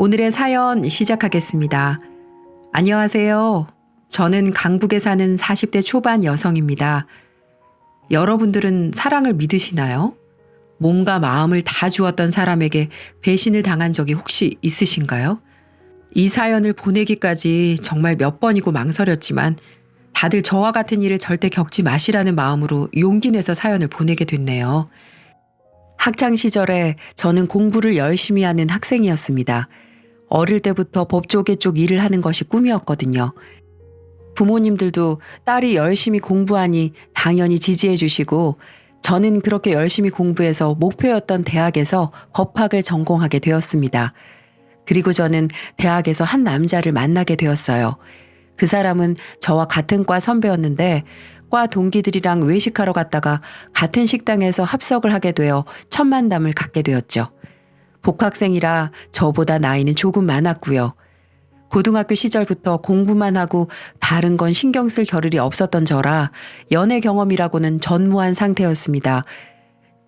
오늘의 사연 시작하겠습니다. 안녕하세요. 저는 강북에 사는 40대 초반 여성입니다. 여러분들은 사랑을 믿으시나요? 몸과 마음을 다 주었던 사람에게 배신을 당한 적이 혹시 있으신가요? 이 사연을 보내기까지 정말 몇 번이고 망설였지만 다들 저와 같은 일을 절대 겪지 마시라는 마음으로 용기 내서 사연을 보내게 됐네요. 학창 시절에 저는 공부를 열심히 하는 학생이었습니다. 어릴 때부터 법조계 쪽 일을 하는 것이 꿈이었거든요. 부모님들도 딸이 열심히 공부하니 당연히 지지해 주시고 저는 그렇게 열심히 공부해서 목표였던 대학에서 법학을 전공하게 되었습니다. 그리고 저는 대학에서 한 남자를 만나게 되었어요. 그 사람은 저와 같은 과 선배였는데 과 동기들이랑 외식하러 갔다가 같은 식당에서 합석을 하게 되어 첫 만남을 갖게 되었죠. 복학생이라 저보다 나이는 조금 많았고요. 고등학교 시절부터 공부만 하고 다른 건 신경 쓸 겨를이 없었던 저라 연애 경험이라고는 전무한 상태였습니다.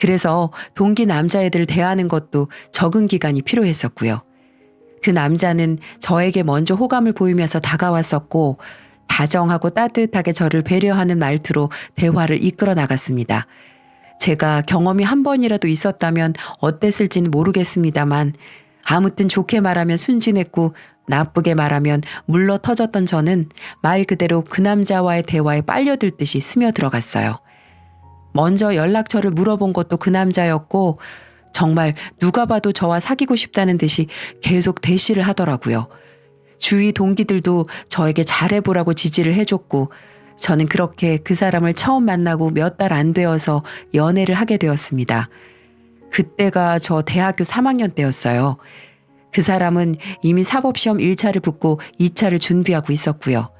그래서 동기 남자애들 대하는 것도 적응 기간이 필요했었고요. 그 남자는 저에게 먼저 호감을 보이면서 다가왔었고 다정하고 따뜻하게 저를 배려하는 말투로 대화를 이끌어 나갔습니다. 제가 경험이 한 번이라도 있었다면 어땠을지는 모르겠습니다만 아무튼 좋게 말하면 순진했고 나쁘게 말하면 물러 터졌던 저는 말 그대로 그 남자와의 대화에 빨려들듯이 스며들어갔어요. 먼저 연락처를 물어본 것도 그 남자였고 정말 누가 봐도 저와 사귀고 싶다는 듯이 계속 대시를 하더라고요. 주위 동기들도 저에게 잘해보라고 지지를 해줬고 저는 그렇게 그 사람을 처음 만나고 몇 달 안 되어서 연애를 하게 되었습니다. 그때가 저 대학교 3학년 때였어요. 그 사람은 이미 사법시험 1차를 붙고 2차를 준비하고 있었고요.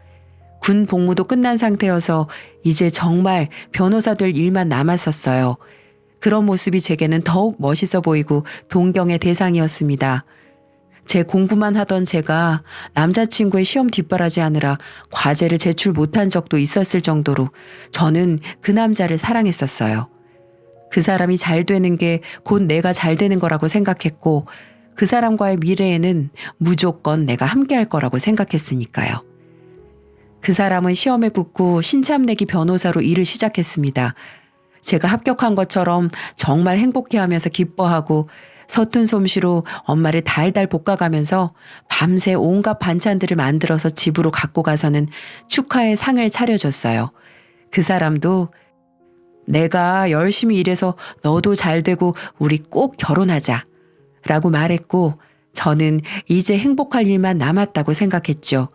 군 복무도 끝난 상태여서 이제 정말 변호사 될 일만 남았었어요. 그런 모습이 제게는 더욱 멋있어 보이고 동경의 대상이었습니다. 제 공부만 하던 제가 남자친구의 시험 뒷바라지 하느라 과제를 제출 못한 적도 있었을 정도로 저는 그 남자를 사랑했었어요. 그 사람이 잘 되는 게 곧 내가 잘 되는 거라고 생각했고 그 사람과의 미래에는 무조건 내가 함께할 거라고 생각했으니까요. 그 사람은 시험에 붙고 신참내기 변호사로 일을 시작했습니다. 제가 합격한 것처럼 정말 행복해하면서 기뻐하고 서툰 솜씨로 엄마를 달달 볶아가면서 밤새 온갖 반찬들을 만들어서 집으로 갖고 가서는 축하의 상을 차려줬어요. 그 사람도 내가 열심히 일해서 너도 잘 되고 우리 꼭 결혼하자 라고 말했고 저는 이제 행복할 일만 남았다고 생각했죠.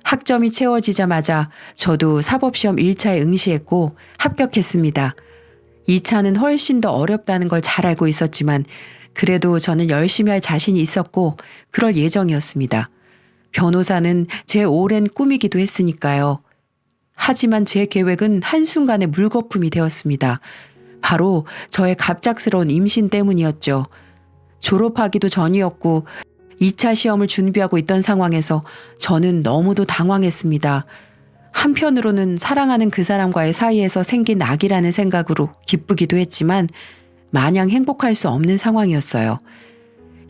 학점이 채워지자마자 저도 사법시험 1차에 응시했고 합격했습니다. 2차는 훨씬 더 어렵다는 걸 잘 알고 있었지만 그래도 저는 열심히 할 자신이 있었고 그럴 예정이었습니다. 변호사는 제 오랜 꿈이기도 했으니까요. 하지만 제 계획은 한순간에 물거품이 되었습니다. 바로 저의 갑작스러운 임신 때문이었죠. 졸업하기도 전이었고 2차 시험을 준비하고 있던 상황에서 저는 너무도 당황했습니다. 한편으로는 사랑하는 그 사람과의 사이에서 생긴 악이라는 생각으로 기쁘기도 했지만 마냥 행복할 수 없는 상황이었어요.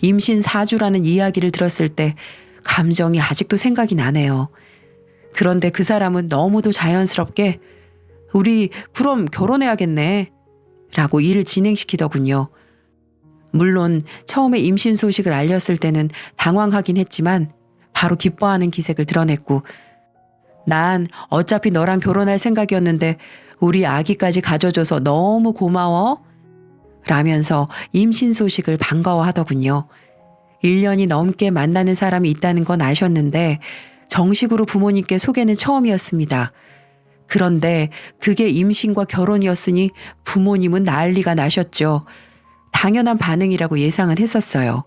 임신 4주라는 이야기를 들었을 때 감정이 아직도 생각이 나네요. 그런데 그 사람은 너무도 자연스럽게 우리 그럼 결혼해야겠네 라고 일을 진행시키더군요. 물론 처음에 임신 소식을 알렸을 때는 당황하긴 했지만 바로 기뻐하는 기색을 드러냈고 난 어차피 너랑 결혼할 생각이었는데 우리 아기까지 가져줘서 너무 고마워 라면서 임신 소식을 반가워하더군요. 1년이 넘게 만나는 사람이 있다는 건 아셨는데 정식으로 부모님께 소개는 처음이었습니다. 그런데 그게 임신과 결혼이었으니 부모님은 난리가 나셨죠. 당연한 반응이라고 예상은 했었어요.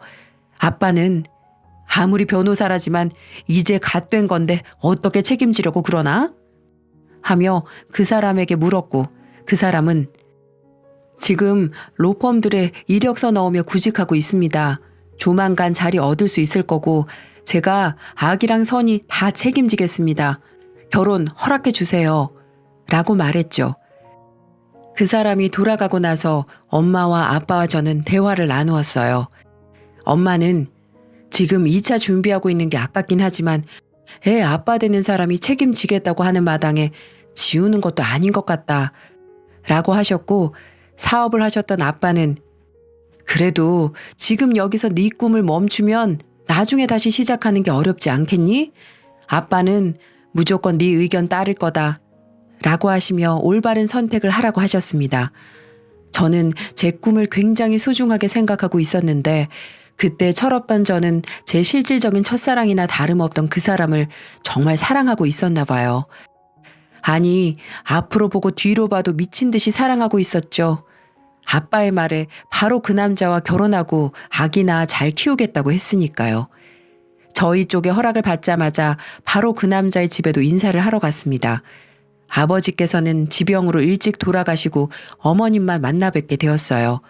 아빠는 아무리 변호사라지만 이제 갓 된 건데 어떻게 책임지려고 그러나? 하며 그 사람에게 물었고 그 사람은 지금 로펌들의 이력서 넣으며 구직하고 있습니다. 조만간 자리 얻을 수 있을 거고 제가 아기랑 선이 다 책임지겠습니다. 결혼 허락해 주세요. 라고 말했죠. 그 사람이 돌아가고 나서 엄마와 아빠와 저는 대화를 나누었어요. 엄마는 지금 2차 준비하고 있는 게 아깝긴 하지만 애 아빠 되는 사람이 책임지겠다고 하는 마당에 지우는 것도 아닌 것 같다 라고 하셨고, 사업을 하셨던 아빠는 그래도 지금 여기서 네 꿈을 멈추면 나중에 다시 시작하는 게 어렵지 않겠니? 아빠는 무조건 네 의견 따를 거다 라고 하시며 올바른 선택을 하라고 하셨습니다. 저는 제 꿈을 굉장히 소중하게 생각하고 있었는데 그때 철없던 저는 제 실질적인 첫사랑이나 다름없던 그 사람을 정말 사랑하고 있었나 봐요. 아니, 앞으로 보고 뒤로 봐도 미친 듯이 사랑하고 있었죠. 아빠의 말에 바로 그 남자와 결혼하고 아기나 잘 키우겠다고 했으니까요. 저희 쪽에 허락을 받자마자 바로 그 남자의 집에도 인사를 하러 갔습니다. 아버지께서는 지병으로 일찍 돌아가시고 어머님만 만나 뵙게 되었어요.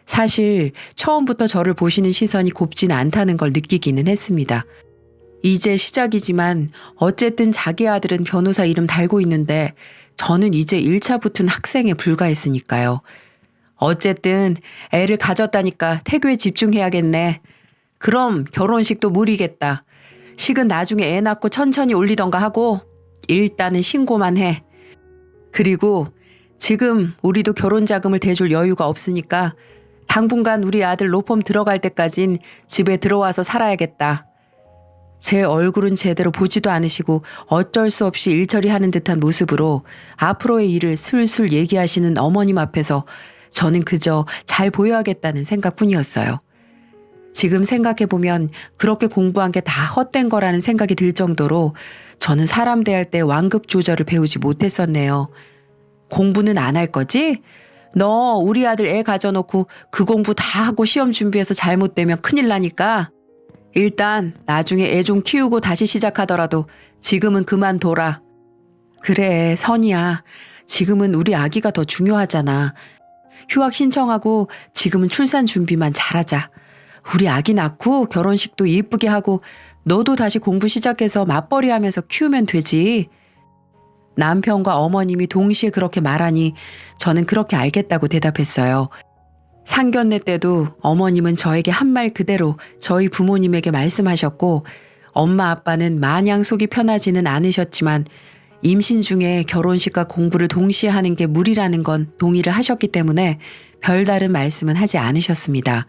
사실 처음부터 저를 보시는 시선이 곱진 않다는 걸 느끼기는 했습니다. 이제 시작이지만 어쨌든 자기 아들은 변호사 이름 달고 있는데 저는 이제 1차 붙은 학생에 불과했으니까요. 어쨌든 애를 가졌다니까 태교에 집중해야겠네. 그럼 결혼식도 무리겠다. 식은 나중에 애 낳고 천천히 올리던가 하고 일단은 신고만 해. 그리고 지금 우리도 결혼 자금을 대줄 여유가 없으니까 당분간 우리 아들 로펌 들어갈 때까진 집에 들어와서 살아야겠다. 제 얼굴은 제대로 보지도 않으시고 어쩔 수 없이 일처리하는 듯한 모습으로 앞으로의 일을 술술 얘기하시는 어머님 앞에서 저는 그저 잘 보여야겠다는 생각뿐이었어요. 지금 생각해보면 그렇게 공부한 게 다 헛된 거라는 생각이 들 정도로 저는 사람 대할 때 완급 조절을 배우지 못했었네요. 공부는 안 할 거지? 너 우리 아들 애 가져놓고 그 공부 다 하고 시험 준비해서 잘못되면 큰일 나니까 일단 나중에 애 좀 키우고 다시 시작하더라도 지금은 그만둬라. 그래, 선이야. 지금은 우리 아기가 더 중요하잖아. 휴학 신청하고 지금은 출산 준비만 잘하자. 우리 아기 낳고 결혼식도 예쁘게 하고 너도 다시 공부 시작해서 맞벌이 하면서 키우면 되지. 남편과 어머님이 동시에 그렇게 말하니 저는 그렇게 알겠다고 대답했어요. 상견례 때도 어머님은 저에게 한 말 그대로 저희 부모님에게 말씀하셨고 엄마 아빠는 마냥 속이 편하지는 않으셨지만 임신 중에 결혼식과 공부를 동시에 하는 게 무리라는 건 동의를 하셨기 때문에 별다른 말씀은 하지 않으셨습니다.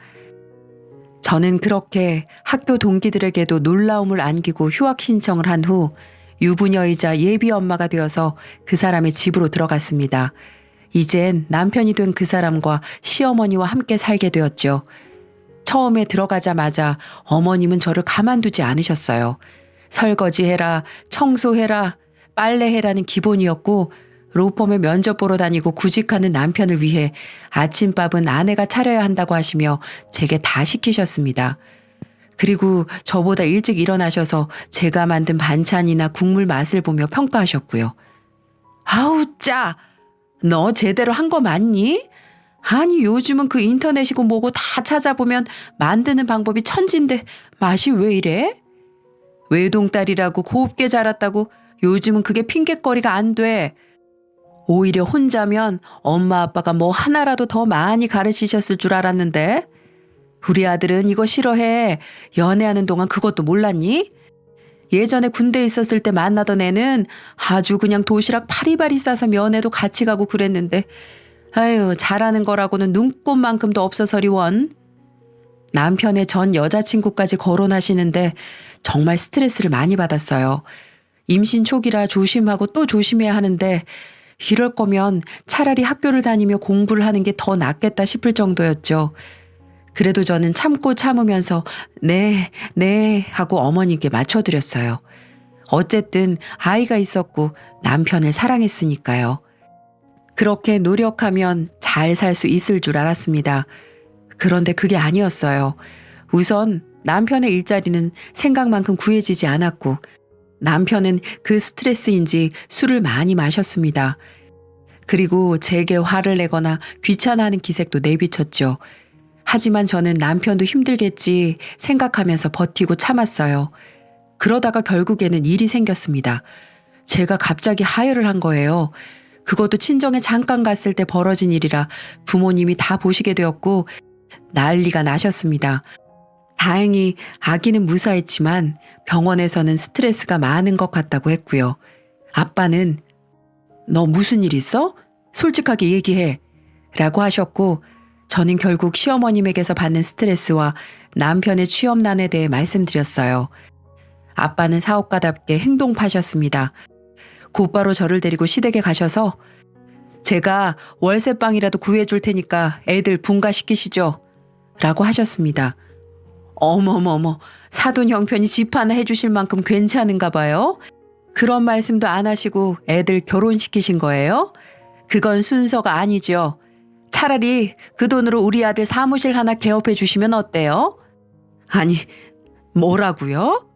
저는 그렇게 학교 동기들에게도 놀라움을 안기고 휴학 신청을 한 후 유부녀이자 예비 엄마가 되어서 그 사람의 집으로 들어갔습니다. 이젠 남편이 된 그 사람과 시어머니와 함께 살게 되었죠. 처음에 들어가자마자 어머님은 저를 가만두지 않으셨어요. 설거지해라, 청소해라, 빨래해라는 기본이었고 로펌에 면접 보러 다니고 구직하는 남편을 위해 아침밥은 아내가 차려야 한다고 하시며 제게 다 시키셨습니다. 그리고 저보다 일찍 일어나셔서 제가 만든 반찬이나 국물 맛을 보며 평가하셨고요. 아우 짜! 너 제대로 한 거 맞니? 아니 요즘은 그 인터넷이고 뭐고 다 찾아보면 만드는 방법이 천진데 맛이 왜 이래? 외동딸이라고 곱게 자랐다고 요즘은 그게 핑곗거리가 안 돼. 오히려 혼자면 엄마 아빠가 뭐 하나라도 더 많이 가르치셨을 줄 알았는데 우리 아들은 이거 싫어해. 연애하는 동안 그것도 몰랐니? 예전에 군대에 있었을 때 만나던 애는 아주 그냥 도시락 파리바리 싸서 면회도 같이 가고 그랬는데 아유 잘하는 거라고는 눈꼽만큼도 없어서리원. 남편의 전 여자친구까지 거론하시는데 정말 스트레스를 많이 받았어요. 임신 초기라 조심하고 또 조심해야 하는데 이럴 거면 차라리 학교를 다니며 공부를 하는 게 더 낫겠다 싶을 정도였죠. 그래도 저는 참고 참으면서 네 하고 어머니께 맞춰드렸어요. 어쨌든 아이가 있었고 남편을 사랑했으니까요. 그렇게 노력하면 잘 살 수 있을 줄 알았습니다. 그런데 그게 아니었어요. 우선 남편의 일자리는 생각만큼 구해지지 않았고 남편은 그 스트레스인지 술을 많이 마셨습니다. 그리고 제게 화를 내거나 귀찮아하는 기색도 내비쳤죠. 하지만 저는 남편도 힘들겠지 생각하면서 버티고 참았어요. 그러다가 결국에는 일이 생겼습니다. 제가 갑자기 하혈을 한 거예요. 그것도 친정에 잠깐 갔을 때 벌어진 일이라 부모님이 다 보시게 되었고 난리가 나셨습니다. 다행히 아기는 무사했지만 병원에서는 스트레스가 많은 것 같다고 했고요. 아빠는 너 무슨 일 있어? 솔직하게 얘기해. 라고 하셨고 저는 결국 시어머님에게서 받는 스트레스와 남편의 취업난에 대해 말씀드렸어요. 아빠는 사업가답게 행동파셨습니다. 곧바로 저를 데리고 시댁에 가셔서 제가 월세방이라도 구해줄 테니까 애들 분가시키시죠. 라고 하셨습니다. 어머머머, 사돈 형편이 집 하나 해주실 만큼 괜찮은가 봐요? 그런 말씀도 안 하시고 애들 결혼시키신 거예요? 그건 순서가 아니죠. 차라리 그 돈으로 우리 아들 사무실 하나 개업해 주시면 어때요? 아니, 뭐라고요?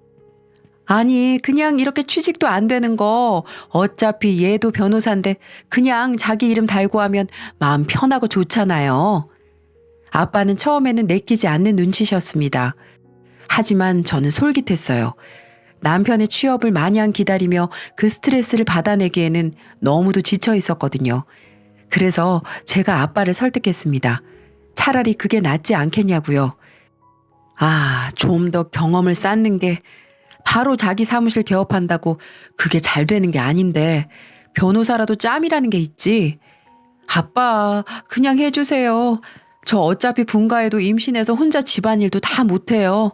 아니, 그냥 이렇게 취직도 안 되는 거 어차피 얘도 변호사인데 그냥 자기 이름 달고 하면 마음 편하고 좋잖아요. 아빠는 처음에는 내키지 않는 눈치셨습니다. 하지만 저는 솔깃했어요. 남편의 취업을 마냥 기다리며 그 스트레스를 받아내기에는 너무도 지쳐 있었거든요. 그래서 제가 아빠를 설득했습니다. 차라리 그게 낫지 않겠냐고요. 좀 더 경험을 쌓는 게 바로 자기 사무실 개업한다고 그게 잘 되는 게 아닌데 변호사라도 짬이라는 게 있지. 아빠, 그냥 해주세요. 저 어차피 분가해도 임신해서 혼자 집안일도 다 못해요.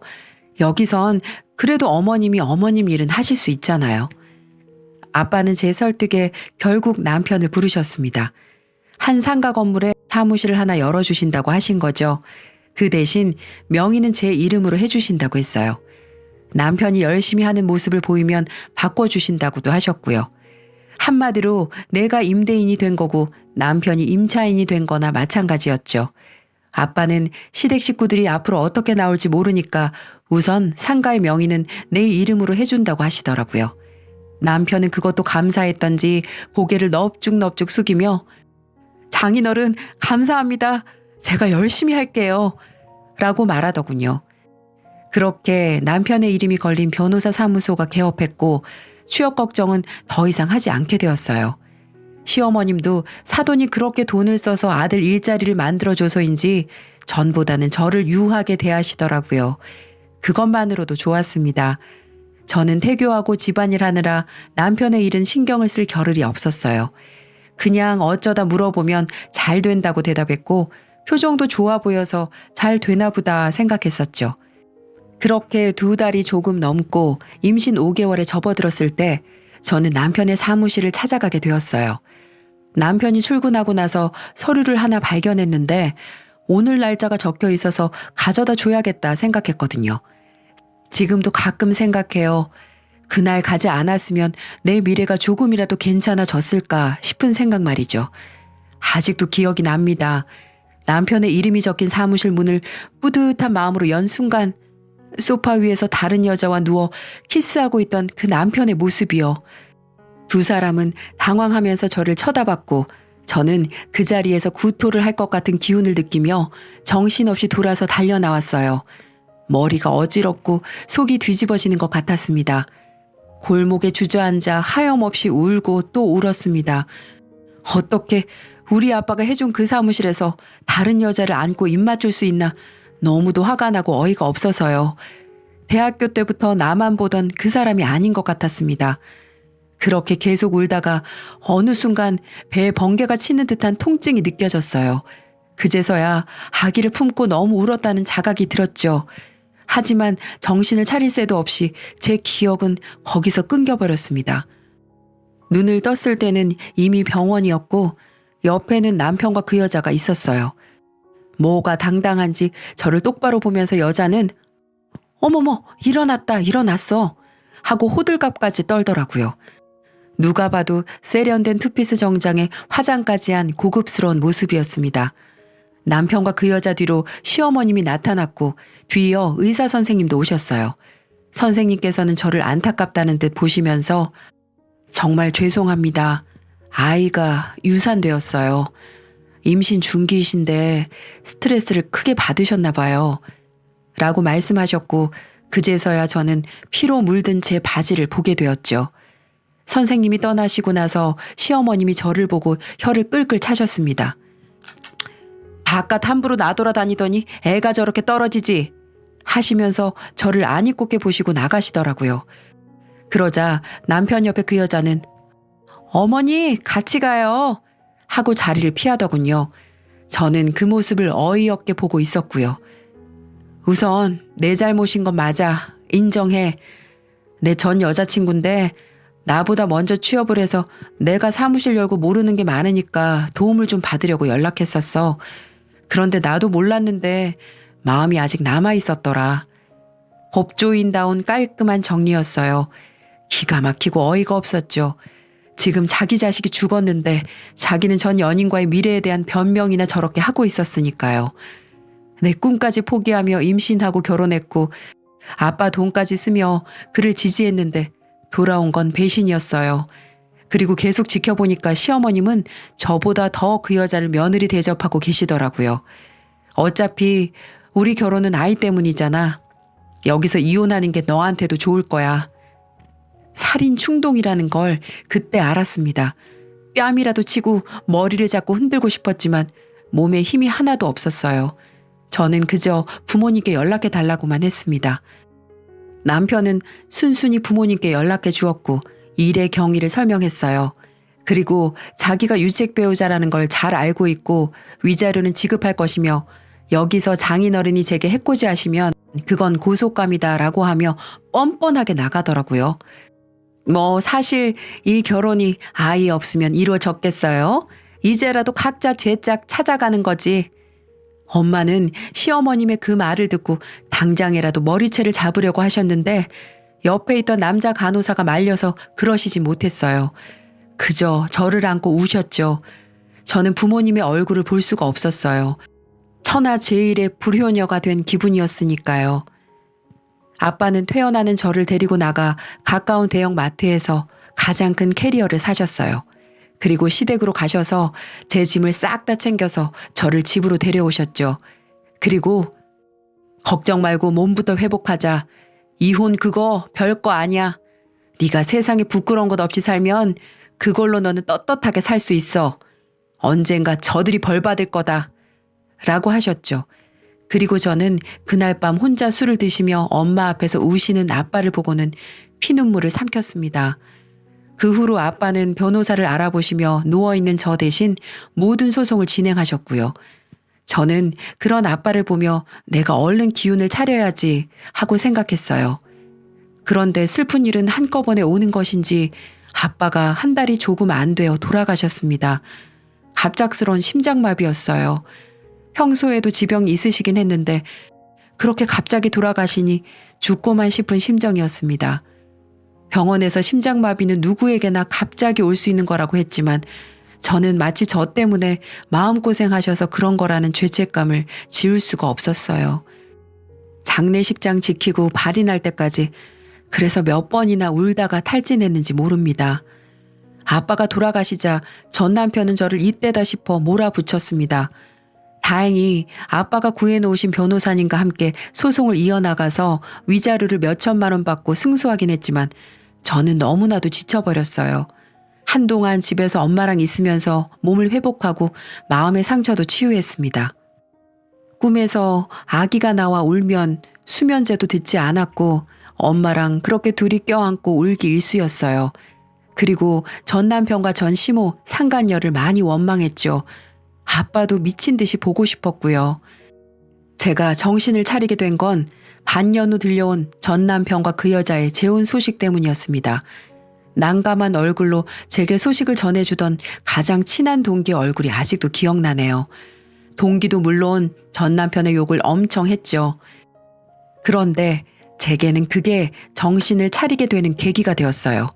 여기선 그래도 어머님이 어머님 일은 하실 수 있잖아요. 아빠는 제 설득에 결국 남편을 부르셨습니다. 한 상가 건물에 사무실을 하나 열어주신다고 하신 거죠. 그 대신 명의는 제 이름으로 해주신다고 했어요. 남편이 열심히 하는 모습을 보이면 바꿔주신다고도 하셨고요. 한마디로 내가 임대인이 된 거고 남편이 임차인이 된 거나 마찬가지였죠. 아빠는 시댁 식구들이 앞으로 어떻게 나올지 모르니까 우선 상가의 명의는 내 이름으로 해준다고 하시더라고요. 남편은 그것도 감사했던지 고개를 넙죽넙죽 숙이며 장인어른 감사합니다. 제가 열심히 할게요. 라고 말하더군요. 그렇게 남편의 이름이 걸린 변호사 사무소가 개업했고 취업 걱정은 더 이상 하지 않게 되었어요. 시어머님도 사돈이 그렇게 돈을 써서 아들 일자리를 만들어줘서인지 전보다는 저를 유하게 대하시더라고요. 그것만으로도 좋았습니다. 저는 태교하고 집안일 하느라 남편의 일은 신경을 쓸 겨를이 없었어요. 그냥 어쩌다 물어보면 잘 된다고 대답했고 표정도 좋아 보여서 잘 되나 보다 생각했었죠. 그렇게 2달이 조금 넘고 임신 5개월에 접어들었을 때 저는 남편의 사무실을 찾아가게 되었어요. 남편이 출근하고 나서 서류를 하나 발견했는데 오늘 날짜가 적혀 있어서 가져다 줘야겠다 생각했거든요. 지금도 가끔 생각해요. 그날 가지 않았으면 내 미래가 조금이라도 괜찮아졌을까 싶은 생각 말이죠. 아직도 기억이 납니다. 남편의 이름이 적힌 사무실 문을 뿌듯한 마음으로 연 순간 소파 위에서 다른 여자와 누워 키스하고 있던 그 남편의 모습이요. 두 사람은 당황하면서 저를 쳐다봤고 저는 그 자리에서 구토를 할 것 같은 기운을 느끼며 정신없이 돌아서 달려나왔어요. 머리가 어지럽고 속이 뒤집어지는 것 같았습니다. 골목에 주저앉아 하염없이 울고 또 울었습니다. 어떻게 우리 아빠가 해준 그 사무실에서 다른 여자를 안고 입 맞출 수 있나 너무도 화가 나고 어이가 없어서요. 대학교 때부터 나만 보던 그 사람이 아닌 것 같았습니다. 그렇게 계속 울다가 어느 순간 배에 번개가 치는 듯한 통증이 느껴졌어요. 그제서야 아기를 품고 너무 울었다는 자각이 들었죠. 하지만 정신을 차릴 새도 없이 제 기억은 거기서 끊겨버렸습니다. 눈을 떴을 때는 이미 병원이었고 옆에는 남편과 그 여자가 있었어요. 뭐가 당당한지 저를 똑바로 보면서 여자는 어머머 일어났어 하고 호들갑까지 떨더라고요. 누가 봐도 세련된 투피스 정장에 화장까지 한 고급스러운 모습이었습니다. 남편과 그 여자 뒤로 시어머님이 나타났고 뒤이어 의사 선생님도 오셨어요. 선생님께서는 저를 안타깝다는 듯 보시면서 정말 죄송합니다. 아이가 유산되었어요. 임신 중기이신데 스트레스를 크게 받으셨나 봐요. 라고 말씀하셨고 그제서야 저는 피로 물든 제 바지를 보게 되었죠. 선생님이 떠나시고 나서 시어머님이 저를 보고 혀를 끌끌 차셨습니다. 바깥 함부로 나돌아다니더니 애가 저렇게 떨어지지. 하시면서 저를 아니꼽게 보시고 나가시더라고요. 그러자 남편 옆에 그 여자는 어머니 같이 가요 하고 자리를 피하더군요. 저는 그 모습을 어이없게 보고 있었고요. 우선 내 잘못인 건 맞아. 인정해. 내 전 여자친구인데 나보다 먼저 취업을 해서 내가 사무실 열고 모르는 게 많으니까 도움을 좀 받으려고 연락했었어. 그런데 나도 몰랐는데 마음이 아직 남아 있었더라. 법조인다운 깔끔한 정리였어요. 기가 막히고 어이가 없었죠. 지금 자기 자식이 죽었는데 자기는 전 연인과의 미래에 대한 변명이나 저렇게 하고 있었으니까요. 내 꿈까지 포기하며 임신하고 결혼했고 아빠 돈까지 쓰며 그를 지지했는데 돌아온 건 배신이었어요. 그리고 계속 지켜보니까 시어머님은 저보다 더 그 여자를 며느리 대접하고 계시더라고요. 어차피 우리 결혼은 아이 때문이잖아. 여기서 이혼하는 게 너한테도 좋을 거야. 살인 충동이라는 걸 그때 알았습니다. 뺨이라도 치고 머리를 잡고 흔들고 싶었지만 몸에 힘이 하나도 없었어요. 저는 그저 부모님께 연락해 달라고만 했습니다. 남편은 순순히 부모님께 연락해 주었고 일의 경위를 설명했어요. 그리고 자기가 유책 배우자라는 걸 잘 알고 있고 위자료는 지급할 것이며 여기서 장인어른이 제게 해코지하시면 그건 고속감이다라고 하며 뻔뻔하게 나가더라고요. 뭐 사실 이 결혼이 아이 없으면 이루어졌겠어요? 이제라도 각자 제 짝 찾아가는 거지. 엄마는 시어머님의 그 말을 듣고 당장이라도 머리채를 잡으려고 하셨는데 옆에 있던 남자 간호사가 말려서 그러시지 못했어요. 그저 저를 안고 우셨죠. 저는 부모님의 얼굴을 볼 수가 없었어요. 천하제일의 불효녀가 된 기분이었으니까요. 아빠는 퇴원하는 저를 데리고 나가 가까운 대형 마트에서 가장 큰 캐리어를 사셨어요. 그리고 시댁으로 가셔서 제 짐을 싹 다 챙겨서 저를 집으로 데려오셨죠. 그리고 걱정 말고 몸부터 회복하자. 이혼 그거 별거 아니야. 네가 세상에 부끄러운 것 없이 살면 그걸로 너는 떳떳하게 살 수 있어. 언젠가 저들이 벌 받을 거다. 라고 하셨죠. 그리고 저는 그날 밤 혼자 술을 드시며 엄마 앞에서 우시는 아빠를 보고는 피눈물을 삼켰습니다. 그 후로 아빠는 변호사를 알아보시며 누워있는 저 대신 모든 소송을 진행하셨고요. 저는 그런 아빠를 보며 내가 얼른 기운을 차려야지 하고 생각했어요. 그런데 슬픈 일은 한꺼번에 오는 것인지 아빠가 한 달이 조금 안 되어 돌아가셨습니다. 갑작스러운 심장마비였어요. 평소에도 지병이 있으시긴 했는데 그렇게 갑자기 돌아가시니 죽고만 싶은 심정이었습니다. 병원에서 심장마비는 누구에게나 갑자기 올 수 있는 거라고 했지만 저는 마치 저 때문에 마음고생하셔서 그런 거라는 죄책감을 지울 수가 없었어요. 장례식장 지키고 발이 날 때까지 그래서 몇 번이나 울다가 탈진했는지 모릅니다. 아빠가 돌아가시자 전 남편은 저를 이때다 싶어 몰아붙였습니다. 다행히 아빠가 구해놓으신 변호사님과 함께 소송을 이어나가서 위자료를 몇 천만 원 받고 승소하긴 했지만 저는 너무나도 지쳐버렸어요. 한동안 집에서 엄마랑 있으면서 몸을 회복하고 마음의 상처도 치유했습니다. 꿈에서 아기가 나와 울면 수면제도 듣지 않았고 엄마랑 그렇게 둘이 껴안고 울기 일쑤였어요. 그리고 전 남편과 전 시모, 상간녀를 많이 원망했죠. 아빠도 미친 듯이 보고 싶었고요. 제가 정신을 차리게 된 건 반년 후 들려온 전 남편과 그 여자의 재혼 소식 때문이었습니다. 난감한 얼굴로 제게 소식을 전해주던 가장 친한 동기 얼굴이 아직도 기억나네요. 동기도 물론 전 남편의 욕을 엄청 했죠. 그런데 제게는 그게 정신을 차리게 되는 계기가 되었어요.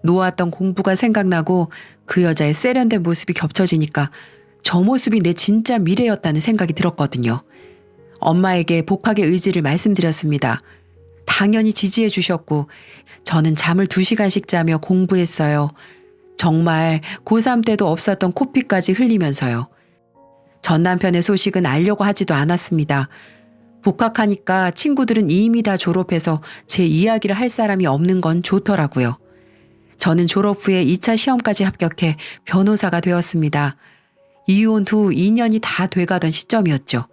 놓았던 공부가 생각나고 그 여자의 세련된 모습이 겹쳐지니까 저 모습이 내 진짜 미래였다는 생각이 들었거든요. 엄마에게 복학의 의지를 말씀드렸습니다. 당연히 지지해 주셨고 저는 잠을 2시간씩 자며 공부했어요. 정말 고3 때도 없었던 코피까지 흘리면서요. 전 남편의 소식은 알려고 하지도 않았습니다. 복학하니까 친구들은 이미 다 졸업해서 제 이야기를 할 사람이 없는 건 좋더라고요. 저는 졸업 후에 2차 시험까지 합격해 변호사가 되었습니다. 이혼 후 2년이 다 돼가던 시점이었죠.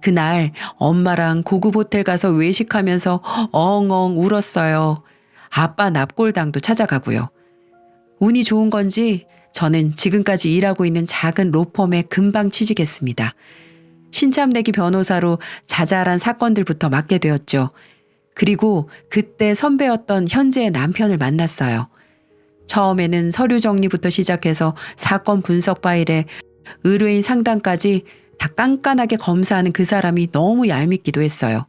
그날 엄마랑 고급 호텔 가서 외식하면서 엉엉 울었어요. 아빠 납골당도 찾아가고요. 운이 좋은 건지 저는 지금까지 일하고 있는 작은 로펌에 금방 취직했습니다. 신참내기 변호사로 자잘한 사건들부터 맡게 되었죠. 그리고 그때 선배였던 현재의 남편을 만났어요. 처음에는 서류 정리부터 시작해서 사건 분석 파일에 의뢰인 상담까지 다 깐깐하게 검사하는 그 사람이 너무 얄밉기도 했어요.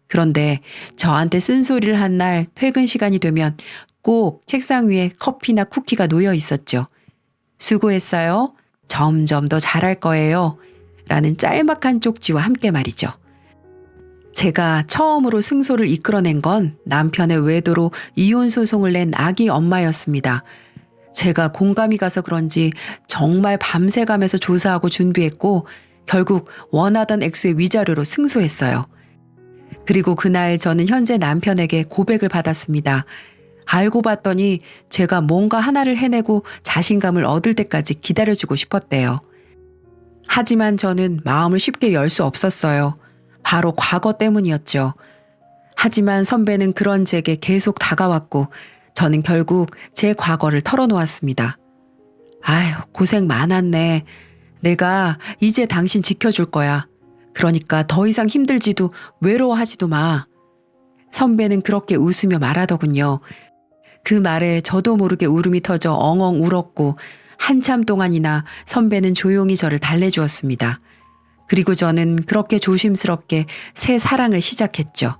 그런데 저한테 쓴소리를 한 날 퇴근 시간이 되면 꼭 책상 위에 커피나 쿠키가 놓여 있었죠. 수고했어요. 점점 더 잘할 거예요. 라는 짤막한 쪽지와 함께 말이죠. 제가 처음으로 승소를 이끌어낸 건 남편의 외도로 이혼 소송을 낸 아기 엄마였습니다. 제가 공감이 가서 그런지 정말 밤새가면서 조사하고 준비했고 결국 원하던 액수의 위자료로 승소했어요. 그리고 그날 저는 현재 남편에게 고백을 받았습니다. 알고 봤더니 제가 뭔가 하나를 해내고 자신감을 얻을 때까지 기다려주고 싶었대요. 하지만 저는 마음을 쉽게 열 수 없었어요. 바로 과거 때문이었죠. 하지만 선배는 그런 제게 계속 다가왔고 저는 결국 제 과거를 털어놓았습니다. 아휴, 고생 많았네. 내가 이제 당신 지켜줄 거야. 그러니까 더 이상 힘들지도 외로워하지도 마. 선배는 그렇게 웃으며 말하더군요. 그 말에 저도 모르게 울음이 터져 엉엉 울었고 한참 동안이나 선배는 조용히 저를 달래주었습니다. 그리고 저는 그렇게 조심스럽게 새 사랑을 시작했죠.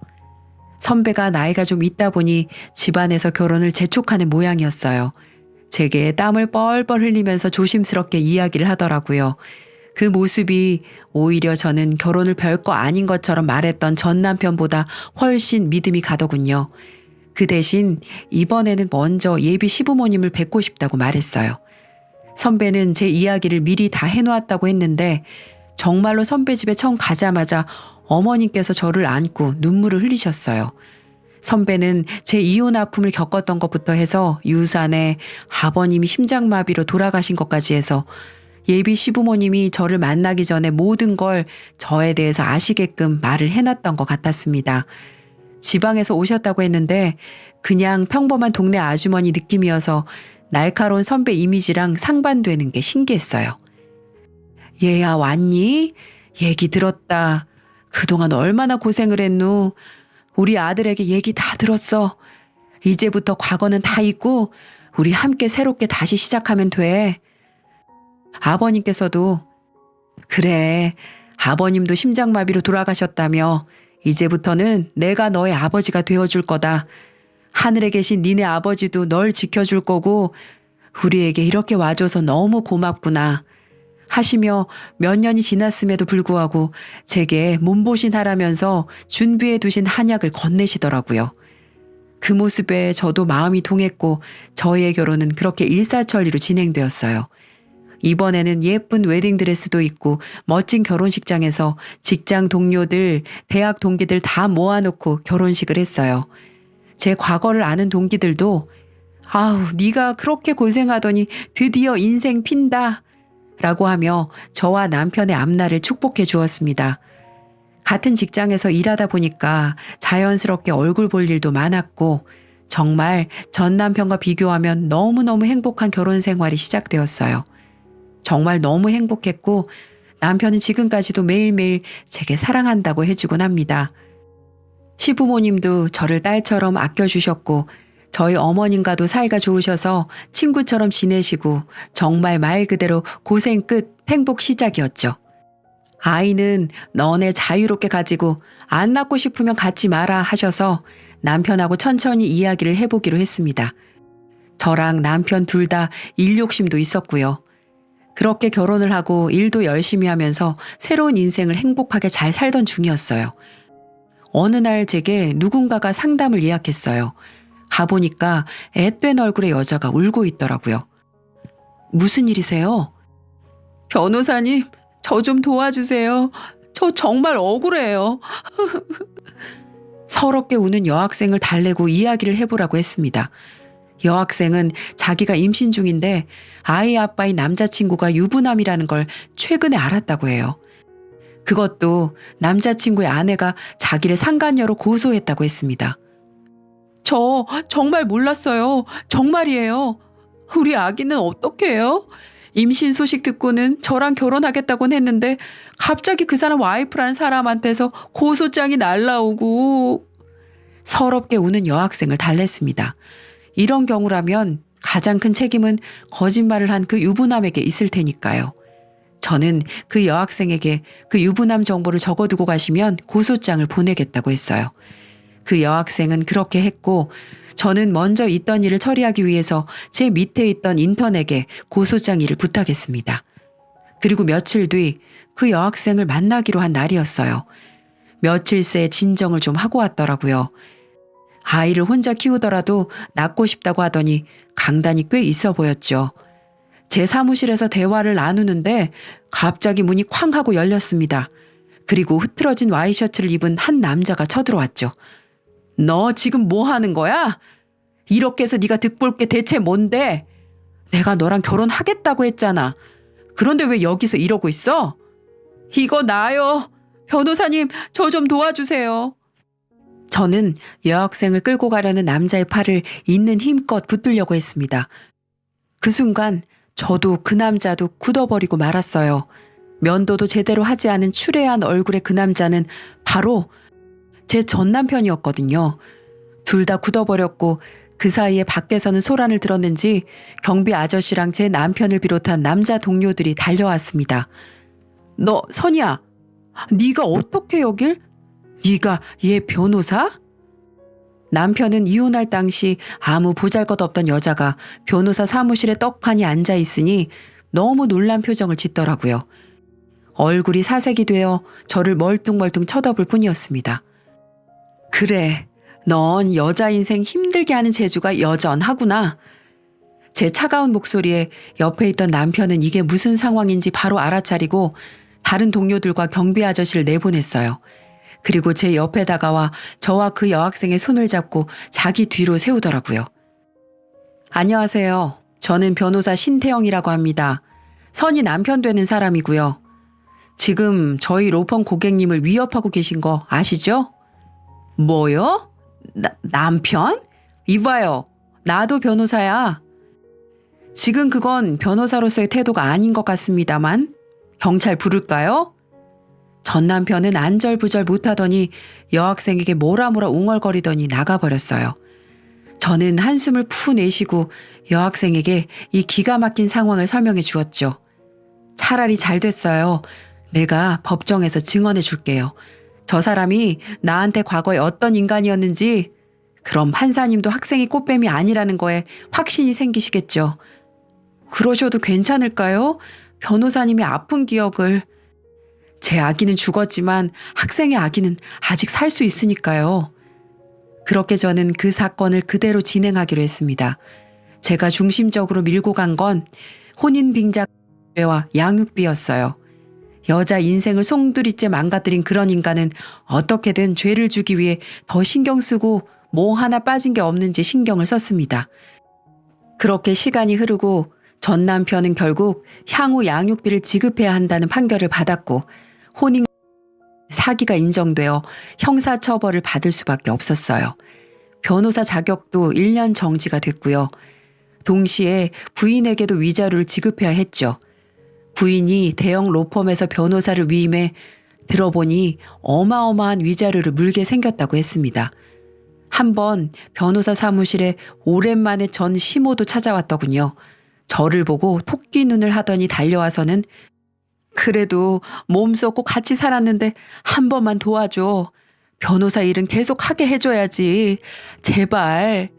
선배가 나이가 좀 있다 보니 집안에서 결혼을 재촉하는 모양이었어요. 제게 땀을 뻘뻘 흘리면서 조심스럽게 이야기를 하더라고요. 그 모습이 오히려 저는 결혼을 별거 아닌 것처럼 말했던 전 남편보다 훨씬 믿음이 가더군요. 그 대신 이번에는 먼저 예비 시부모님을 뵙고 싶다고 말했어요. 선배는 제 이야기를 미리 다 해놓았다고 했는데 정말로 선배 집에 처음 가자마자 어머님께서 저를 안고 눈물을 흘리셨어요. 선배는 제 이혼 아픔을 겪었던 것부터 해서 유산에 아버님이 심장마비로 돌아가신 것까지 해서 예비 시부모님이 저를 만나기 전에 모든 걸 저에 대해서 아시게끔 말을 해놨던 것 같았습니다. 지방에서 오셨다고 했는데 그냥 평범한 동네 아주머니 느낌이어서 날카로운 선배 이미지랑 상반되는 게 신기했어요. 얘야 왔니? 얘기 들었다. 그동안 얼마나 고생을 했누. 우리 아들에게 얘기 다 들었어. 이제부터 과거는 다 잊고 우리 함께 새롭게 다시 시작하면 돼. 아버님께서도 그래, 아버님도 심장마비로 돌아가셨다며 이제부터는 내가 너의 아버지가 되어줄 거다. 하늘에 계신 니네 아버지도 널 지켜줄 거고 우리에게 이렇게 와줘서 너무 고맙구나 하시며 몇 년이 지났음에도 불구하고 제게 몸보신하라면서 준비해 두신 한약을 건네시더라고요. 그 모습에 저도 마음이 동했고 저희의 결혼은 그렇게 일사천리로 진행되었어요. 이번에는 예쁜 웨딩드레스도 입고 멋진 결혼식장에서 직장 동료들, 대학 동기들 다 모아놓고 결혼식을 했어요. 제 과거를 아는 동기들도 아우, 네가 그렇게 고생하더니 드디어 인생 핀다 라고 하며 저와 남편의 앞날을 축복해 주었습니다. 같은 직장에서 일하다 보니까 자연스럽게 얼굴 볼 일도 많았고 정말 전 남편과 비교하면 너무너무 행복한 결혼 생활이 시작되었어요. 정말 너무 행복했고 남편은 지금까지도 매일매일 제게 사랑한다고 해주곤 합니다. 시부모님도 저를 딸처럼 아껴주셨고 저희 어머님과도 사이가 좋으셔서 친구처럼 지내시고 정말 말 그대로 고생 끝 행복 시작이었죠. 아이는 너네 자유롭게 가지고 안 낳고 싶으면 갖지 마라 하셔서 남편하고 천천히 이야기를 해보기로 했습니다. 저랑 남편 둘 다 일 욕심도 있었고요. 그렇게 결혼을 하고 일도 열심히 하면서 새로운 인생을 행복하게 잘 살던 중이었어요. 어느 날 제게 누군가가 상담을 예약했어요. 가보니까 앳된 얼굴의 여자가 울고 있더라고요. 무슨 일이세요? 변호사님, 저 좀 도와주세요. 저 정말 억울해요. 서럽게 우는 여학생을 달래고 이야기를 해보라고 했습니다. 여학생은 자기가 임신 중인데 아이 아빠인 남자친구가 유부남이라는 걸 최근에 알았다고 해요. 그것도 남자친구의 아내가 자기를 상간녀로 고소했다고 했습니다. 저 정말 몰랐어요. 정말이에요. 우리 아기는 어떻게 해요? 임신 소식 듣고는 저랑 결혼하겠다곤 했는데 갑자기 그 사람 와이프라는 사람한테서 고소장이 날라오고. 서럽게 우는 여학생을 달랬습니다. 이런 경우라면 가장 큰 책임은 거짓말을 한 그 유부남에게 있을 테니까요. 저는 그 여학생에게 그 유부남 정보를 적어두고 가시면 고소장을 보내겠다고 했어요. 그 여학생은 그렇게 했고, 저는 먼저 있던 일을 처리하기 위해서 제 밑에 있던 인턴에게 고소장 일을 부탁했습니다. 그리고 며칠 뒤 그 여학생을 만나기로 한 날이었어요. 며칠 새 진정을 좀 하고 왔더라고요. 아이를 혼자 키우더라도 낳고 싶다고 하더니 강단이 꽤 있어 보였죠. 제 사무실에서 대화를 나누는데 갑자기 문이 쾅 하고 열렸습니다. 그리고 흐트러진 와이셔츠를 입은 한 남자가 쳐들어왔죠. 너 지금 뭐 하는 거야? 이렇게 해서 네가 득볼 게 대체 뭔데? 내가 너랑 결혼하겠다고 했잖아. 그런데 왜 여기서 이러고 있어? 이거 나요. 변호사님, 저 좀 도와주세요. 저는 여학생을 끌고 가려는 남자의 팔을 있는 힘껏 붙들려고 했습니다. 그 순간 저도 그 남자도 굳어버리고 말았어요. 면도도 제대로 하지 않은 추레한 얼굴의 그 남자는 바로 제 전 남편이었거든요. 둘 다 굳어버렸고 그 사이에 밖에서는 소란을 들었는지 경비 아저씨랑 제 남편을 비롯한 남자 동료들이 달려왔습니다. 너 선이야, 네가 어떻게 여길? 네가 얘 변호사? 남편은 이혼할 당시 아무 보잘것없던 여자가 변호사 사무실에 떡하니 앉아 있으니 너무 놀란 표정을 짓더라고요. 얼굴이 사색이 되어 저를 멀뚱멀뚱 쳐다볼 뿐이었습니다. 그래, 넌 여자 인생 힘들게 하는 재주가 여전하구나. 제 차가운 목소리에 옆에 있던 남편은 이게 무슨 상황인지 바로 알아차리고 다른 동료들과 경비 아저씨를 내보냈어요. 그리고 제 옆에 다가와 저와 그 여학생의 손을 잡고 자기 뒤로 세우더라고요. 안녕하세요. 저는 변호사 신태영이라고 합니다. 선이 남편 되는 사람이고요. 지금 저희 로펌 고객님을 위협하고 계신 거 아시죠? 뭐요? 남편? 이봐요. 나도 변호사야. 지금 그건 변호사로서의 태도가 아닌 것 같습니다만 경찰 부를까요? 전 남편은 안절부절 못하더니 여학생에게 뭐라 웅얼거리더니 나가버렸어요. 저는 한숨을 푸 내쉬고 여학생에게 이 기가 막힌 상황을 설명해 주었죠. 차라리 잘 됐어요. 내가 법정에서 증언해 줄게요. 저 사람이 나한테 과거에 어떤 인간이었는지, 그럼 판사님도 학생이 꽃뱀이 아니라는 거에 확신이 생기시겠죠. 그러셔도 괜찮을까요? 변호사님이 아픈 기억을. 제 아기는 죽었지만 학생의 아기는 아직 살 수 있으니까요. 그렇게 저는 그 사건을 그대로 진행하기로 했습니다. 제가 중심적으로 밀고 간 건 혼인빙자죄와 양육비였어요. 여자 인생을 송두리째 망가뜨린 그런 인간은 어떻게든 죄를 주기 위해 더 신경 쓰고 뭐 하나 빠진 게 없는지 신경을 썼습니다. 그렇게 시간이 흐르고 전 남편은 결국 향후 양육비를 지급해야 한다는 판결을 받았고 혼인 사기가 인정되어 형사처벌을 받을 수밖에 없었어요. 변호사 자격도 1년 정지가 됐고요. 동시에 부인에게도 위자료를 지급해야 했죠. 부인이 대형 로펌에서 변호사를 위임해 들어보니 어마어마한 위자료를 물게 생겼다고 했습니다. 한번 변호사 사무실에 오랜만에 전 시모도 찾아왔더군요. 저를 보고 토끼 눈을 하더니 달려와서는 그래도 몸 썩고 같이 살았는데 한 번만 도와줘. 변호사 일은 계속 하게 해줘야지. 제발.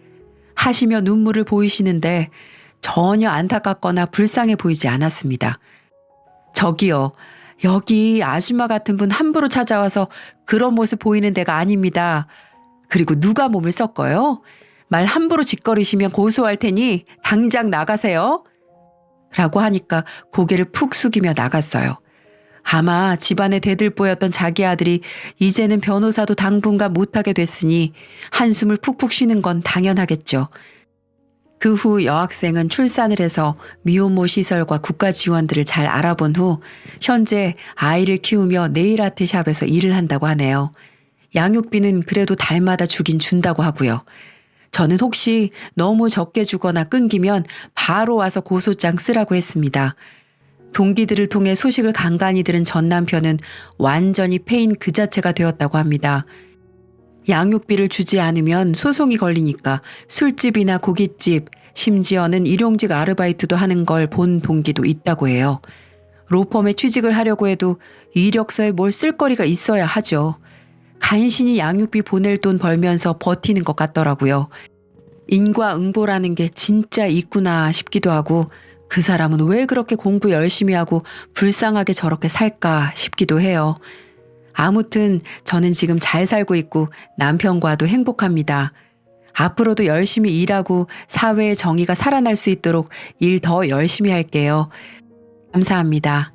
하시며 눈물을 보이시는데 전혀 안타깝거나 불쌍해 보이지 않았습니다. 저기요. 여기 아줌마 같은 분 함부로 찾아와서 그런 모습 보이는 데가 아닙니다. 그리고 누가 몸을 섞어요? 말 함부로 짓거리시면 고소할 테니 당장 나가세요. 라고 하니까 고개를 푹 숙이며 나갔어요. 아마 집안의 대들보였던 자기 아들이 이제는 변호사도 당분간 못하게 됐으니 한숨을 푹푹 쉬는 건 당연하겠죠. 그 후 여학생은 출산을 해서 미혼모 시설과 국가 지원들을 잘 알아본 후 현재 아이를 키우며 네일 아트 샵에서 일을 한다고 하네요. 양육비는 그래도 달마다 주긴 준다고 하고요. 저는 혹시 너무 적게 주거나 끊기면 바로 와서 고소장 쓰라고 했습니다. 동기들을 통해 소식을 간간히 들은 전 남편은 완전히 패인 그 자체가 되었다고 합니다. 양육비를 주지 않으면 소송이 걸리니까 술집이나 고깃집, 심지어는 일용직 아르바이트도 하는 걸 본 동기도 있다고 해요. 로펌에 취직을 하려고 해도 이력서에 뭘 쓸 거리가 있어야 하죠. 간신히 양육비 보낼 돈 벌면서 버티는 것 같더라고요. 인과응보라는 게 진짜 있구나 싶기도 하고 그 사람은 왜 그렇게 공부 열심히 하고 불쌍하게 저렇게 살까 싶기도 해요. 아무튼 저는 지금 잘 살고 있고 남편과도 행복합니다. 앞으로도 열심히 일하고 사회의 정의가 살아날 수 있도록 일 더 열심히 할게요. 감사합니다.